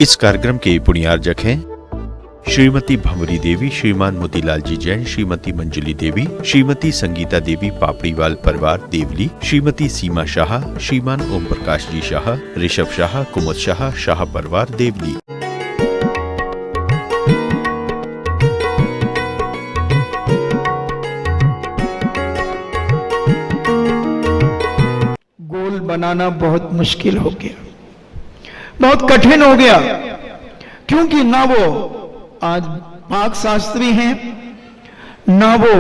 इस कार्यक्रम के पुण्यार्जक हैं श्रीमती भंवरी देवी, श्रीमान मोतीलाल जी जैन, श्रीमती मंजली देवी, श्रीमती संगीता देवी पापड़ीवाल परिवार देवली, श्रीमती सीमा शाह, श्रीमान ओम प्रकाश जी शाह, ऋषभ शाह, कुमुद शाह, शाह परिवार देवली। गोल बनाना बहुत मुश्किल हो गया, बहुत कठिन हो गया, क्योंकि ना वो आज पाक शास्त्री हैं, ना वो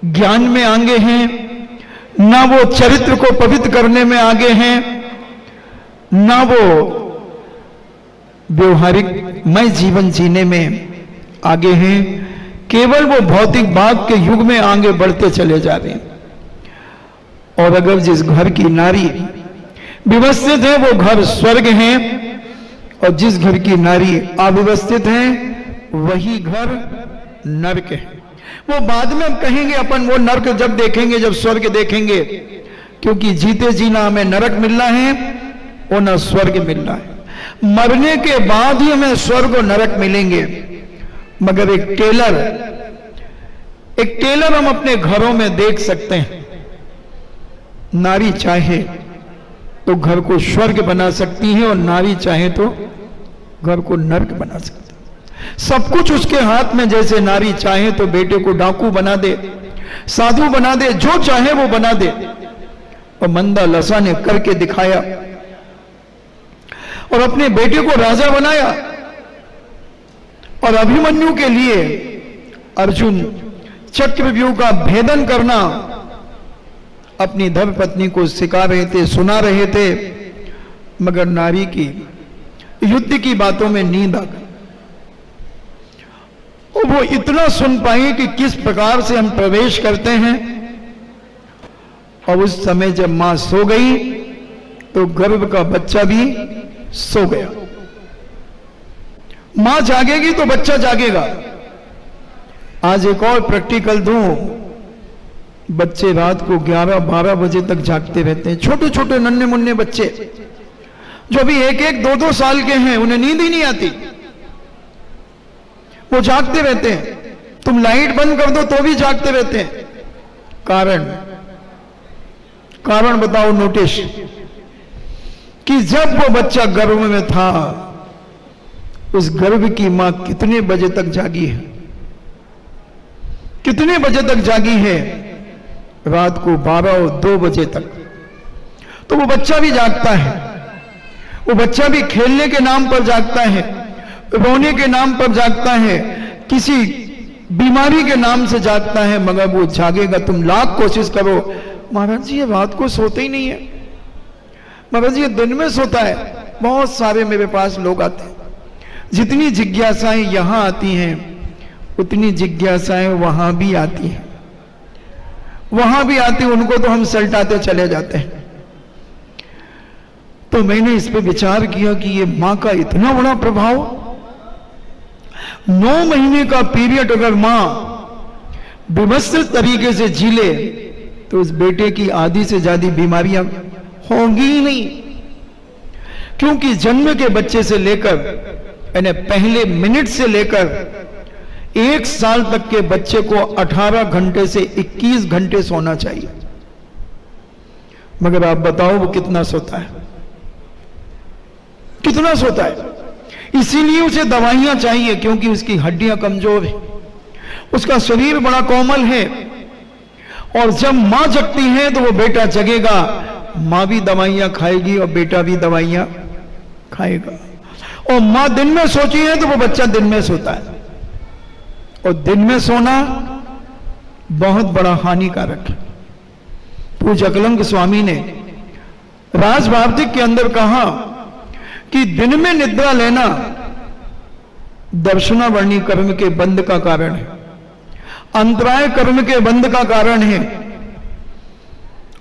ज्ञान में आगे हैं, ना वो चरित्र को पवित्र करने में आगे हैं, ना वो व्यवहारिक मय जीवन जीने में आगे हैं। केवल वो भौतिक भाग के युग में आगे बढ़ते चले जा रहे हैं। और अगर जिस घर की नारी व्यवस्थित है वो घर स्वर्ग है, और जिस घर की नारी अव्यवस्थित है वही घर नरक है। वो बाद में हम कहेंगे, अपन वो नरक जब देखेंगे, जब स्वर्ग देखेंगे, क्योंकि जीते जीना हमें नरक मिलना है और न स्वर्ग मिलना है। मरने के बाद ही हमें स्वर्ग और नरक मिलेंगे। मगर एक टेलर हम अपने घरों में देख सकते हैं। नारी चाहे तो घर को स्वर्ग बना सकती है और नारी चाहे तो घर को नरक बना सकती है। सब कुछ उसके हाथ में। जैसे नारी चाहे तो बेटे को डाकू बना दे, साधु बना दे, जो चाहे वो बना दे। और मंदा लसा ने करके दिखाया और अपने बेटे को राजा बनाया। और अभिमन्यु के लिए अर्जुन चक्रव्यूह का भेदन करना अपनी धर्मपत्नी को सिखा रहे थे, सुना रहे थे। मगर नारी की युद्ध की बातों में नींद आ गई। और वो इतना सुन पाई कि किस प्रकार से हम प्रवेश करते हैं। और उस समय जब मां सो गई तो गर्भ का बच्चा भी सो गया। मां जागेगी तो बच्चा जागेगा। आज एक और प्रैक्टिकल दूं। बच्चे रात को 11-12 बजे तक जागते रहते हैं। छोटे छोटे नन्हे मुन्ने बच्चे जो भी 1-1, 2-2 साल के हैं, उन्हें नींद ही नहीं आती, वो जागते रहते हैं। तुम लाइट बंद कर दो तो भी जागते रहते हैं। कारण बताओ। नोटिस कि जब वो बच्चा गर्भ में था, उस गर्भ की मां कितने बजे तक जागी है? कितने बजे तक जागी है? रात को 12 और 2 बजे तक। तो वो बच्चा भी जागता है। वो बच्चा भी खेलने के नाम पर जागता है, रोने के नाम पर जागता है, किसी बीमारी के नाम से जागता है। मगर वो जागेगा। तुम लाख कोशिश करो, महाराज जी ये रात को सोते ही नहीं है, महाराज जी ये दिन में सोता है। बहुत सारे मेरे पास लोग आते हैं। जितनी जिज्ञासाएं यहां आती हैं उतनी जिज्ञासाएं वहां भी आती हैं। वहां भी आती, उनको तो हम सलटाते चले जाते हैं। तो मैंने इस पे विचार किया कि ये मां का इतना बड़ा प्रभाव। 9 महीने का पीरियड अगर मां व्यवस्थित तरीके से जी ले तो उस बेटे की आधी से ज्यादा बीमारियां होंगी ही नहीं। क्योंकि जन्म के बच्चे से लेकर, यानी पहले मिनट से लेकर 1 साल तक के बच्चे को 18 घंटे से 21 घंटे सोना चाहिए। मगर आप बताओ वो कितना सोता है? कितना सोता है? इसीलिए उसे दवाइयां चाहिए, क्योंकि उसकी हड्डियां कमजोर है, उसका शरीर बड़ा कोमल है। और जब मां जगती है तो वो बेटा जगेगा। मां भी दवाइयां खाएगी और बेटा भी दवाइयां खाएगा। और मां दिन में सोती है तो वो बच्चा दिन में सोता है। और दिन में सोना बहुत बड़ा हानिकारक है। पूज्य अकलंक स्वामी ने राजभावतिक के अंदर कहा कि दिन में निद्रा लेना दर्शनावर्णी कर्म के बंध का कारण है, अंतराय कर्म के बंध का कारण है।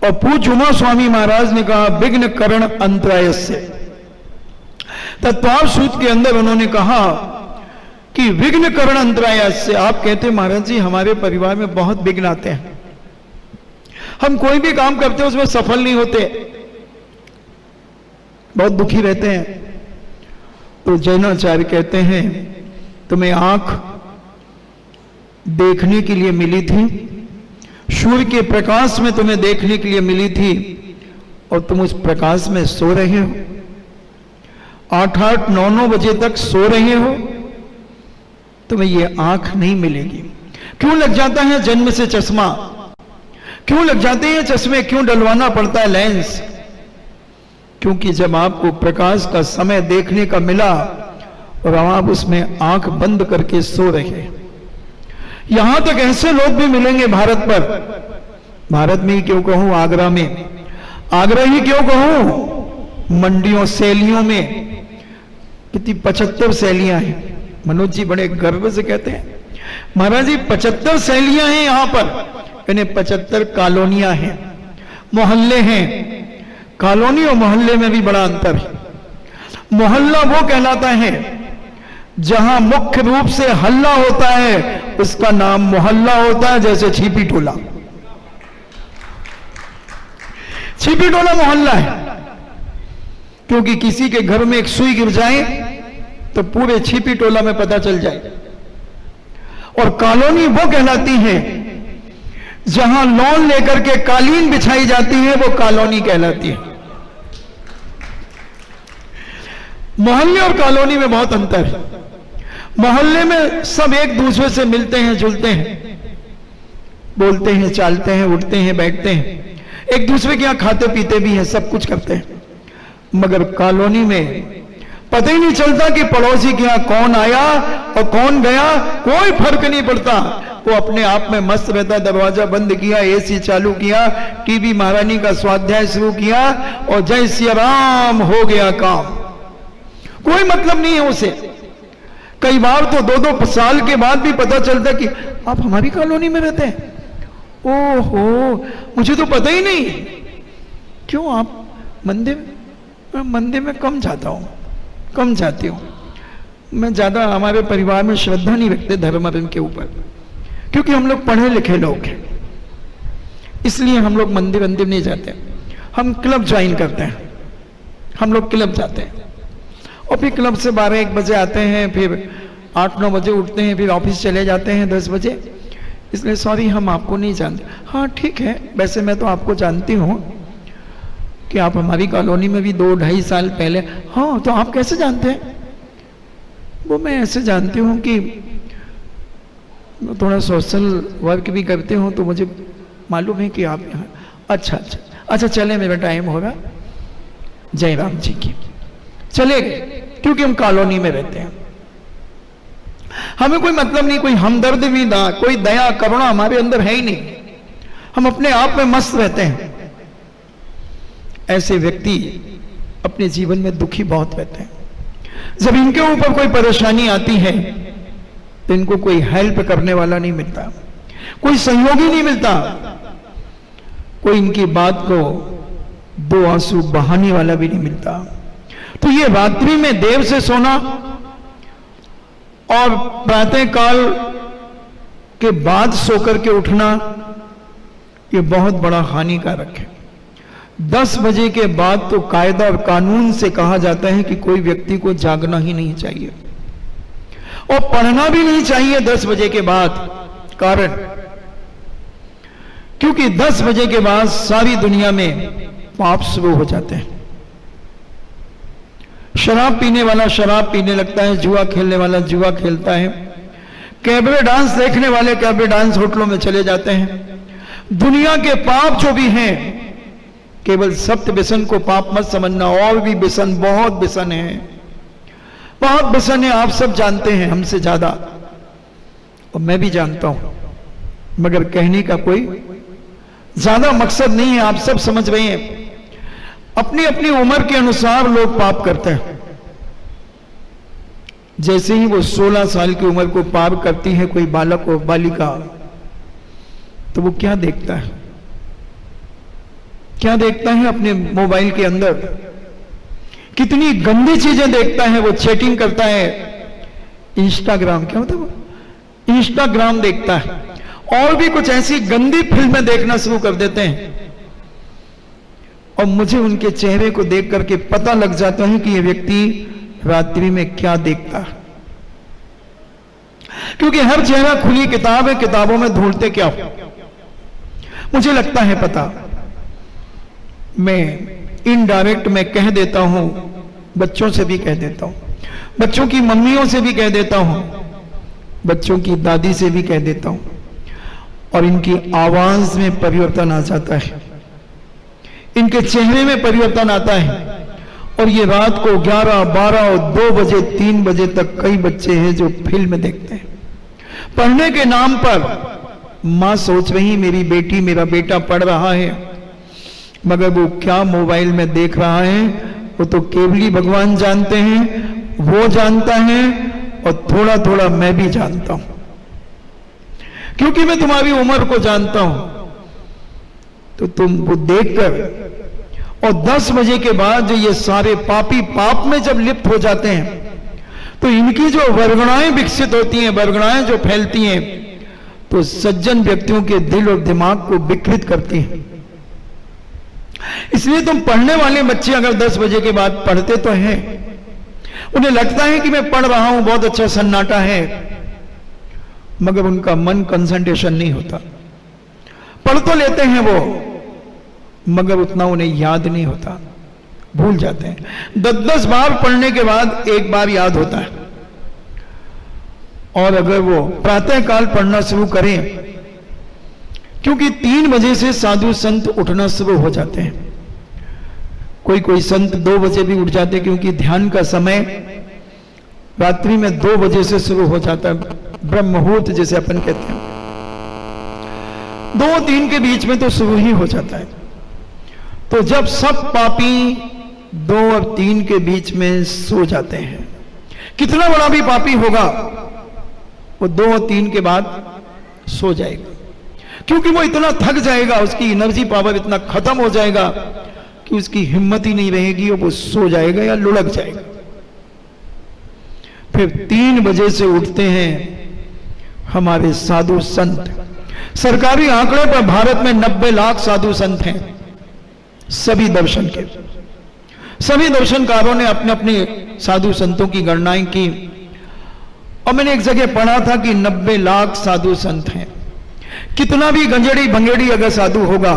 और पूज्य उमा स्वामी महाराज ने कहा विघ्न करण अंतराय से। तत्वाव सूत्र के अंदर उन्होंने कहा कि विघ्न करण अंतराय से। आप कहते महाराज जी हमारे परिवार में बहुत विघ्न आते हैं, हम कोई भी काम करते हैं उसमें सफल नहीं होते, बहुत दुखी रहते हैं। तो जैनाचार्य कहते हैं तुम्हें आंख देखने के लिए मिली थी, सूर्य के प्रकाश में तुम्हें देखने के लिए मिली थी, और तुम उस प्रकाश में सो रहे हो, 8-8, 9-9 बजे तक सो रहे हो, तुम्हें ये आंख नहीं मिलेगी। क्यों लग जाता है जन्म से चश्मा? क्यों लग जाते हैं चश्मे? क्यों डलवाना पड़ता है लेंस? क्योंकि जब आपको प्रकाश का समय देखने का मिला और आप उसमें आंख बंद करके सो रहे। यहां तक ऐसे लोग भी मिलेंगे भारत पर, भारत में ही क्यों कहूं, आगरा में, आगरा ही क्यों कहूं, मंडियों शैलियों में कितनी 75 शैलियां हैं। मनोज जी बड़े गर्व से कहते हैं महाराज जी 75 शैलियां हैं यहां पर, यानी 75 कॉलोनियां हैं, मोहल्ले हैं। कॉलोनी और मोहल्ले में भी बड़ा अंतर है। मोहल्ला वो कहलाता है जहां मुख्य रूप से हल्ला होता है, उसका नाम मोहल्ला होता है। जैसे छिपी टोला, छिपी टोला मोहल्ला है, क्योंकि किसी के घर में एक सुई गिर जाए तो पूरे छिपी टोला में पता चल जाए। और कॉलोनी वो कहलाती है जहां लॉन लेकर के कालीन बिछाई जाती है, वो कॉलोनी कहलाती है। मोहल्ले और कॉलोनी में बहुत अंतर है। मोहल्ले में सब एक दूसरे से मिलते हैं, जुलते हैं, बोलते हैं, चालते हैं, उठते हैं, बैठते हैं, एक दूसरे के यहां खाते पीते भी हैं, सब कुछ करते हैं। मगर कॉलोनी में पता ही नहीं चलता कि पड़ोसी के यहां कौन आया और कौन गया, कोई फर्क नहीं पड़ता। वो अपने आप में मस्त रहता, दरवाजा बंद किया, एसी चालू किया, टीवी महारानी का स्वाध्याय शुरू किया और जय श्री राम हो गया काम। कोई मतलब नहीं है उसे। कई बार तो 2-2 साल के बाद भी पता चलता कि आप हमारी कॉलोनी में रहते हैं। ओहो, मुझे तो पता ही नहीं। क्यों आप मंदिर में कम जाता हूं, कम जाती हूं मैं। ज्यादा हमारे परिवार में श्रद्धा नहीं रखते धर्म के ऊपर, क्योंकि हम लोग पढ़े लिखे लोग हैं, इसलिए हम लोग मंदिर नहीं जाते। हम क्लब ज्वाइन करते हैं, हम लोग क्लब जाते हैं और फिर क्लब से 12-1 बजे आते हैं, फिर 8-9 बजे उठते हैं, फिर ऑफिस चले जाते हैं 10 बजे। इसलिए सॉरी, हम आपको नहीं जानते। हाँ ठीक है, वैसे मैं तो आपको जानती हूँ कि आप हमारी कॉलोनी में भी 2-2.5 साल पहले। हाँ, तो आप कैसे जानते हैं? वो मैं ऐसे जानती हूँ कि थोड़ा सोशल वर्क भी करते हो, तो मुझे मालूम है कि आप यहाँ। अच्छा चले, मेरा टाइम होगा। जय राम जी की। चले गए, क्योंकि हम कॉलोनी में रहते हैं। हमें कोई मतलब नहीं, कोई हमदर्द भी ना, कोई दया करुणा हमारे अंदर है ही नहीं। हम अपने आप में मस्त रहते हैं। ऐसे व्यक्ति अपने जीवन में दुखी बहुत रहते हैं। जब इनके ऊपर कोई परेशानी आती है तो इनको कोई हेल्प करने वाला नहीं मिलता, कोई सहयोगी नहीं मिलता, कोई इनकी बात को 2 आंसू बहाने वाला भी नहीं मिलता। तो ये रात्रि में देर से सोना और प्रातः काल के बाद सोकर के उठना, ये बहुत बड़ा हानिकारक है। 10 बजे के बाद तो कायदा और कानून से कहा जाता है कि कोई व्यक्ति को जागना ही नहीं चाहिए और पढ़ना भी नहीं चाहिए 10 बजे के बाद। कारण, क्योंकि 10 बजे के बाद सारी दुनिया में पाप शुरू हो जाते हैं। शराब पीने वाला शराब पीने लगता है, जुआ खेलने वाला जुआ खेलता है, कैबरे डांस देखने वाले कैबरे डांस होटलों में चले जाते हैं। दुनिया के पाप जो भी हैं, केवल सप्त व्यसन को पाप मत समझना, और भी व्यसन, बहुत व्यसन है, बहुत व्यसन है। आप सब जानते हैं हमसे ज्यादा, और मैं भी जानता हूं, मगर कहने का कोई ज्यादा मकसद नहीं है। आप सब समझ रहे हैं, अपनी अपनी उम्र के अनुसार लोग पाप करते हैं। जैसे ही वो 16 साल की उम्र को पार करती है कोई बालक और बालिका, तो वो क्या देखता है? क्या देखता है अपने मोबाइल के अंदर? कितनी गंदी चीजें देखता है वो। चैटिंग करता है, इंस्टाग्राम, क्या होता है वो, इंस्टाग्राम देखता है, और भी कुछ ऐसी गंदी फिल्में देखना शुरू कर देते हैं। और मुझे उनके चेहरे को देख करके पता लग जाता है कि ये व्यक्ति रात्रि में क्या देखता है, क्योंकि हर चेहरा खुली किताब है, किताबों में ढूंढते क्या हो। मुझे लगता है पता, मैं इनडायरेक्ट मैं कह देता हूं, बच्चों से भी कह देता हूं, बच्चों की मम्मियों से भी कह देता हूं, बच्चों की दादी से भी कह देता हूं, और इनकी आवाज में परिवर्तन आ जाता है, इनके चेहरे में परिवर्तन आता है। और ये रात को 11, 12 और 2 बजे 3 बजे तक कई बच्चे हैं जो फिल्म देखते हैं। पढ़ने के नाम पर मां सोच रही मेरी बेटी मेरा बेटा पढ़ रहा है, मगर वो क्या मोबाइल में देख रहा है वो तो केवली भगवान जानते हैं, वो जानता है और थोड़ा थोड़ा मैं भी जानता हूं, क्योंकि मैं तुम्हारी उम्र को जानता हूं। तो तुम वो देखकर, और 10 बजे के बाद ये सारे पापी पाप में जब लिप्त हो जाते हैं तो इनकी जो वर्गणाएं विकसित होती हैं, वर्गणाएं जो फैलती हैं, तो सज्जन व्यक्तियों के दिल और दिमाग को विकृत करती हैं। इसलिए तुम पढ़ने वाले बच्चे अगर 10 बजे के बाद पढ़ते तो हैं, उन्हें लगता है कि मैं पढ़ रहा हूं, बहुत अच्छा सन्नाटा है, मगर उनका मन कंसंट्रेशन नहीं होता। पढ़ तो लेते हैं वो, मगर उतना उन्हें याद नहीं होता, भूल जाते हैं। 10-10 बार पढ़ने के बाद एक बार याद होता है। और अगर वो प्रातःकाल पढ़ना शुरू करें, क्योंकि 3 बजे से साधु संत उठना शुरू हो जाते हैं, कोई कोई संत 2 बजे भी उठ जाते, क्योंकि ध्यान का समय रात्रि में 2 बजे से शुरू हो जाता है, ब्रह्म मुहूर्त जिसे अपन कहते हैं। 2-3 के बीच में तो शुरू ही हो जाता है। तो जब सब पापी 2 और 3 के बीच में सो जाते हैं, कितना बड़ा भी पापी होगा वो 2 और 3 के बाद सो जाएगा, क्योंकि वो इतना थक जाएगा, उसकी एनर्जी पावर इतना खत्म हो जाएगा कि उसकी हिम्मत ही नहीं रहेगी और वो सो जाएगा या लुढ़क जाएगा। फिर 3 बजे से उठते हैं हमारे साधु संत। सरकारी आंकड़े पर भारत में 90 लाख साधु संत हैं, सभी दर्शन के। सभी दर्शनकारों ने अपने अपने साधु संतों की गणनाएं की, और मैंने एक जगह पढ़ा था कि 90 लाख साधु संत हैं। कितना भी गंजेड़ी भंगेड़ी अगर साधु होगा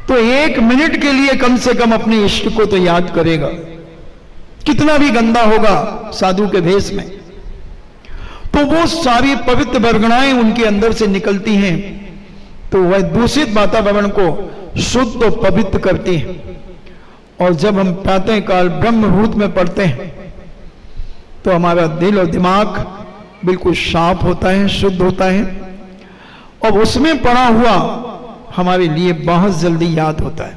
तो 1 मिनट के लिए कम से कम अपने इष्ट को तो याद करेगा, कितना भी गंदा होगा साधु के भेष में। तो वो सारी पवित्र वर्गणाएं उनके अंदर से निकलती हैं, तो वह दूषित वातावरण को शुद्ध और पवित्र करती है। और जब हम प्रातःकाल ब्रह्म मुहूर्त में पढ़ते हैं तो हमारा दिल और दिमाग बिल्कुल साफ होता है, शुद्ध होता है, और उसमें पढ़ा हुआ हमारे लिए बहुत जल्दी याद होता है।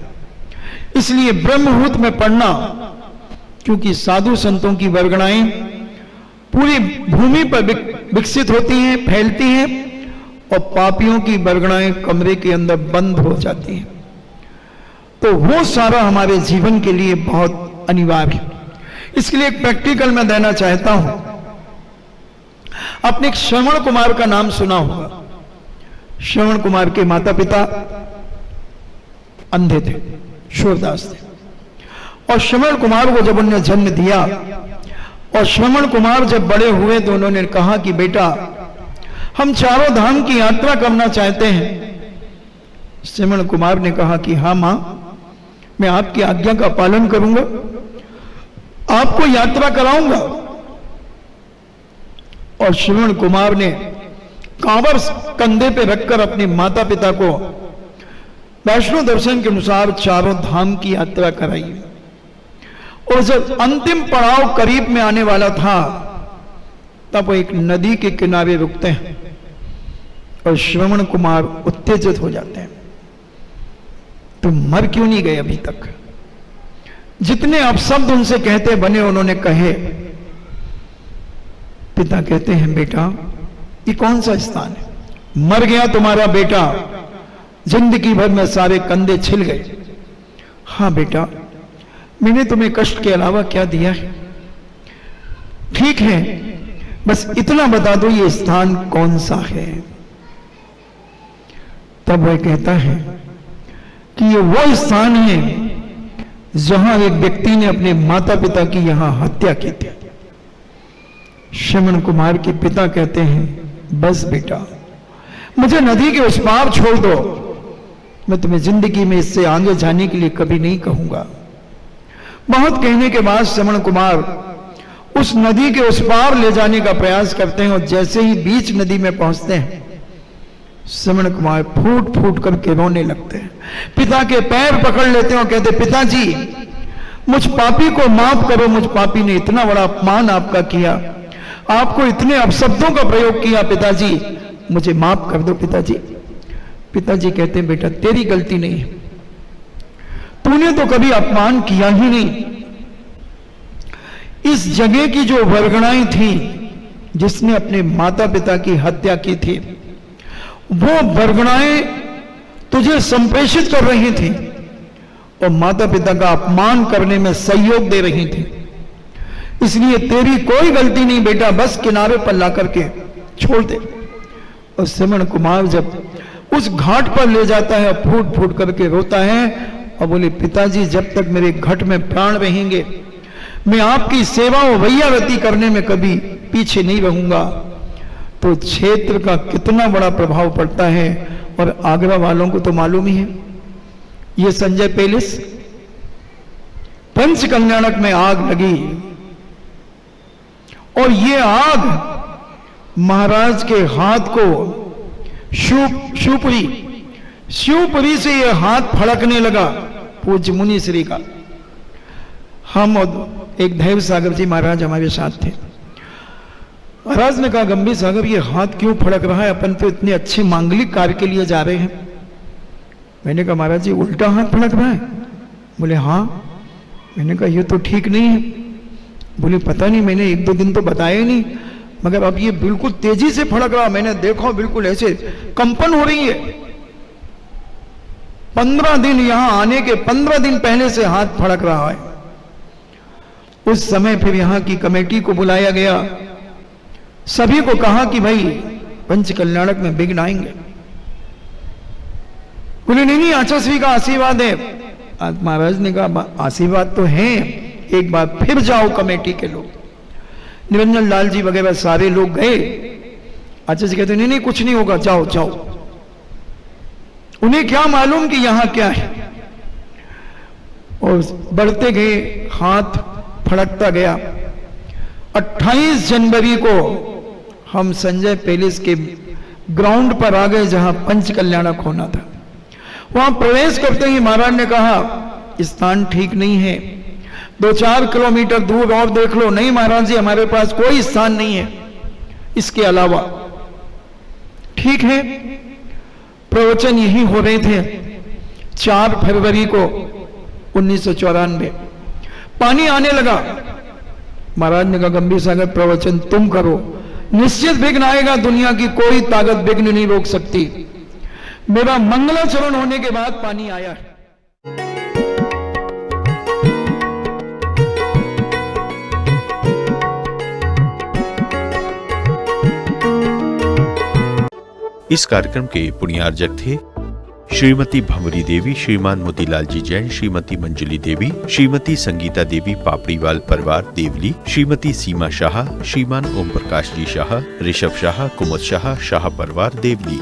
इसलिए ब्रह्म मुहूर्त में पढ़ना, क्योंकि साधु संतों की वर्गणाएं पूरी भूमि पर विकसित होती हैं, फैलती हैं, और पापियों की वर्गणाएं कमरे के अंदर बंद हो जाती हैं। तो वो सारा हमारे जीवन के लिए बहुत अनिवार्य है। इसके लिए एक प्रैक्टिकल मैं देना चाहता हूं। आपने एक श्रवण कुमार का नाम सुना होगा। श्रवण कुमार के माता पिता अंधे थे, सूरदास थे, और श्रवण कुमार को जब उन्होंने जन्म दिया और श्रवण कुमार जब बड़े हुए तो उन्होंने कहा कि बेटा हम चारों धाम की यात्रा करना चाहते हैं। श्रवण कुमार ने कहा कि हाँ मां, मैं आपकी आज्ञा का पालन करूंगा, आपको यात्रा कराऊंगा। और श्रवण कुमार ने कांवर कंधे पे रखकर अपने माता पिता को वैष्णो दर्शन के अनुसार चारों धाम की यात्रा कराई। और जब अंतिम पड़ाव करीब में आने वाला था तब वो एक नदी के किनारे रुकते हैं और श्रवण कुमार उत्तेजित हो जाते हैं, तुम मर क्यों नहीं गए अभी तक? जितने अपशब्द उनसे कहते बने उन्होंने कहे। पिता कहते हैं बेटा ये कौन सा स्थान है? मर गया तुम्हारा बेटा, जिंदगी भर में सारे कंधे छिल गए। हाँ बेटा, मैंने तुम्हें कष्ट के अलावा क्या दिया है? ठीक है, बस इतना बता दो ये स्थान कौन सा है। तब वह कहता है कि ये वो स्थान है जहां एक व्यक्ति ने अपने माता पिता की यहां हत्या की थी। श्रवण कुमार के पिता कहते हैं, बस बेटा, मुझे नदी के उस पार छोड़ दो, मैं तुम्हें जिंदगी में इससे आगे जाने के लिए कभी नहीं कहूंगा। बहुत कहने के बाद श्रवण कुमार उस नदी के उस पार ले जाने का प्रयास करते हैं और जैसे ही बीच नदी में पहुंचते हैं, श्रवण कुमार फूट फूट करके रोने लगते हैं। पिता के पैर पकड़ लेते हैं और कहते, पिताजी, मुझ पापी को माफ करो, मुझ पापी ने इतना बड़ा अपमान आपका किया, आपको इतने अपशब्दों का प्रयोग किया, पिताजी मुझे माफ कर दो पिताजी। पिताजी कहते हैं, बेटा तेरी गलती नहीं है, तूने तो कभी अपमान किया ही नहीं। इस जगह की जो वर्गणाएं थी जिसने अपने माता पिता की हत्या की थी, वो वर्गणाएं तुझे संप्रेषित कर रही थी और माता पिता का अपमान करने में सहयोग दे रही थी, इसलिए तेरी कोई गलती नहीं बेटा, बस किनारे पर ला करके छोड़ दे। और श्रवण कुमार जब उस घाट पर ले जाता है, फूट फूट करके रोता है और बोले, पिताजी जब तक मेरे घट में प्राण रहेंगे, मैं आपकी सेवा और वैयावती करने में कभी पीछे नहीं रहूंगा। तो क्षेत्र का कितना बड़ा प्रभाव पड़ता है, और आगरा वालों को तो मालूम ही है। ये संजय पैलेस, पंच कल्याणक में आग लगी और ये आग महाराज के हाथ को शिवपुरी से ये हाथ फड़कने लगा पूज्य मुनि श्री का। हम और एक दैव सागर जी महाराज हमारे साथ थे। महाराज ने कहा, गंभीर सागर ये हाथ क्यों फड़क रहा है, अपन तो इतने अच्छे मांगलिक कार्य के लिए जा रहे हैं। मैंने कहा, महाराज जी उल्टा हाथ फड़क रहा है? बोले हाँ। मैंने कहा, ये तो ठीक नहीं है। बोले पता नहीं, मैंने एक दो दिन तो बताया ही नहीं, मगर अब ये बिल्कुल तेजी से फड़क रहा, मैंने देखो बिल्कुल ऐसे कंपन हो रही है। 15 दिन, यहां आने के 15 दिन पहले से हाथ फड़क रहा है। उस समय फिर यहां की कमेटी को बुलाया गया, सभी को कहा कि भाई पंच कल्याणक में विघ्न आएंगे। बोले नहीं, आचार्य का आशीर्वाद है। महाराज ने कहा, आशीर्वाद तो है, एक बार फिर जाओ कमेटी के लोग। निरंजन लाल जी वगैरह सारे लोग गए। आचार्य जी कहते, नहीं कुछ नहीं होगा, जाओ जाओ। उन्हें क्या मालूम कि यहां क्या है, और बढ़ते गए, हाथ फड़कता गया। 28 जनवरी को हम संजय पैलेस के ग्राउंड पर आ गए जहां पंच कल्याणक होना था। वहां प्रवेश करते ही महाराज ने कहा, स्थान ठीक नहीं है, 2-4 किलोमीटर दूर और देख लो। नहीं महाराज जी, हमारे पास कोई स्थान नहीं है इसके अलावा। ठीक है, प्रवचन यही हो रहे थे 4 फरवरी को 1994। पानी आने लगा। महाराज ने कहा, गंभीर सागर प्रवचन तुम करो, निश्चित विघ्न आएगा, दुनिया की कोई ताकत विघ्न नहीं रोक सकती। मेरा मंगलाचरण होने के बाद पानी आया। इस कार्यक्रम के पुण्यार्जक थे श्रीमती भंवरी देवी, श्रीमान मोतीलाल जी जैन, श्रीमती मंजुली देवी, श्रीमती संगीता देवी पापड़ीवाल परिवार देवली, श्रीमती सीमा शाह, श्रीमान ओम प्रकाश जी शाह, ऋषभ शाह, कुमुद शाह, शाह परिवार देवली।